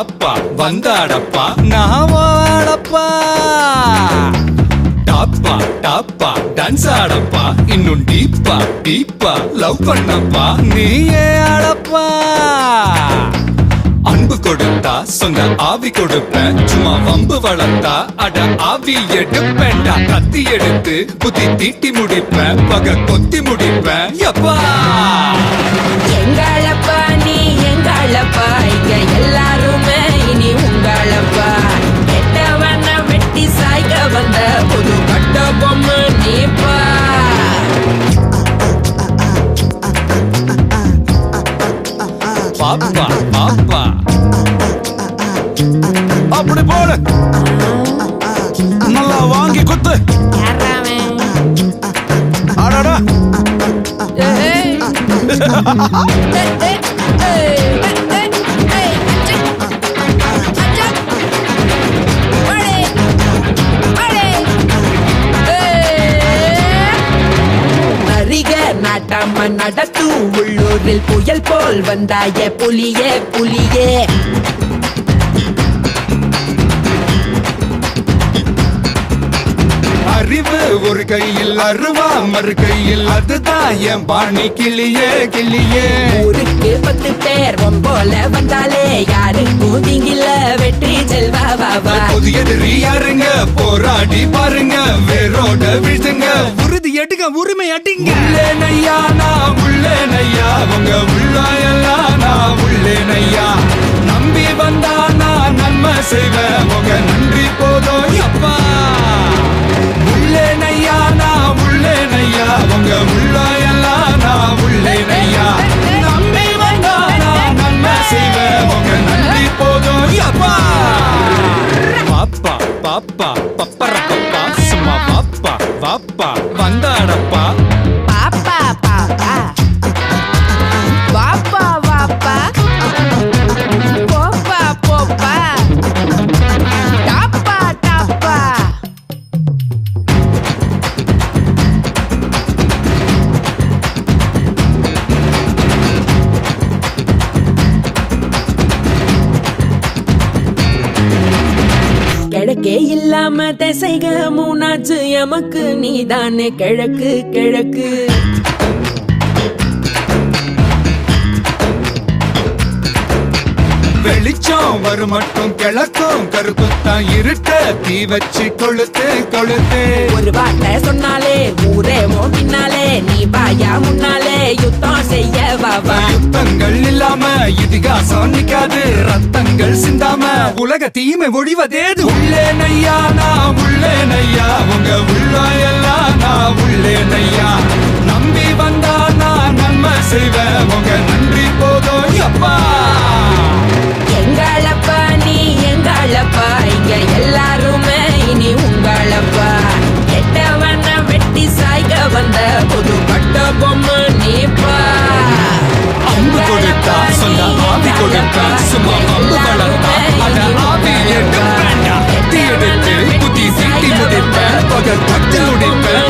பாப்பா வந்தாடப்பா நான் வாடப்பா டாப்பா டாப்பா டான்ஸ் ஆடப்பா இன்னும் டீப்பா டீப்பா லவ் பண்ணப்பா நீயே ஆடப்பா அன்பு கொடுத்தா சொந்த ஆவி கொடுப்பேன் சும்மா வம்பு வளர்த்தா அட ஆவி எடுப்பேன்டா கத்தி எடுத்து புத்தி தீட்டி முடிப்பேன் பக கொத்தி முடிப்பேன் எப்பா எங்களப்பா நீ எங்களப்பா இங்க எல்லாருமே இனி உங்களப்பா கெட்டவன வெட்டி சாய்க்க வந்த புது கட்ட பொம்மை நீப்பா பாப்பா பாப்பா அப்படி போடு நல்லா வாங்கி குத்து ஆடாடா நாட்டாம நடத்தும் உள்ளூரில் புயல் போல் வந்தாய புலியே புலியே அறிவு ஒரு கையில் அருவா மறு கையில் அதுதான் என் பாணி கிளியே கிளியே ஊருக்கு 10 பேர் போல வந்தாலே யாருக்கும் நீங்கில வெற்றி செல்வா வாவா புதிய எதிரி யாருங்க போராடி பாருங்க வேரோட விழுதுங்க உறுதி எடுங்க உரிமை அடிங்க உள்ளே நையா நான் உள்ளே நையா உங்க உள்ளாயெல்லாம் நான் உள்ளே நையா நம்பி வந்தா நான் நன்மை செய்வேன் உங்க நன்றி போதும் அப்பா உள்ளே நையா நான் உள்ளே நையா உங்க உள்ளாயெல்லாம் நான் உள்ளே நையா நம்பி வந்தா நான் நன்மை செய்வேன் உங்க நன்றி போதும் அப்பா பாப்பா பாப்பா பப்பர பப்பா சும்மா பாப்பா வாப்பா வந்தாடப்பா பாப்பா பாப்பா வாப்பா வாப்பா போப்பா போப்பா டாப்பா டாப்பா கிழக்கே இல்லாம திசைக மூணாச்சு எமக்கு நீதானே கிழக்கு கிழக்கு வெளிச்சம் வரும் மட்டும் கிழக்கும் கருப்புத்தான் இருட்ட தீ வச்சு கொளுத்து கொளுத்து ஒரு வார்த்தை சொன்னாலே ஊரே பின்னாலே நீ பாயா முன்னாலே யுத்தம் செய்ய வாவா யுத்தங்கள் இல்லாம இதிகாசம் நிக்காது ரத்தங்கள் சிந்தாம உலக தீமை ஒழிவதேது உள்ளே நையா நான் உள்ளே நையா உங்க உள்ளாயெல்லாம் நான் உள்ளே நையா நம்பி வந்தா நான் நன்மை செய்வேன் உங்க நன்றி போதும் அப்பா எங்களப்பா நீ எங்களப்பா இங்க எல்லாருமே இனி உங்களப்பா கெட்டவன வெட்டி சாய்க்க வந்த புது கட்ட பொம்மை நீப்பா அம்பு கொடுத்தா சொந்த ஆவி கொடுத்தா சும்மா அம்பு வளர்த்தா அட ஆவி எடுப்பேன்டா கத்தி எடுத்து புத்தி சீட்டி முடிப்பேன் பகல் கட்டி முடிப்பேன்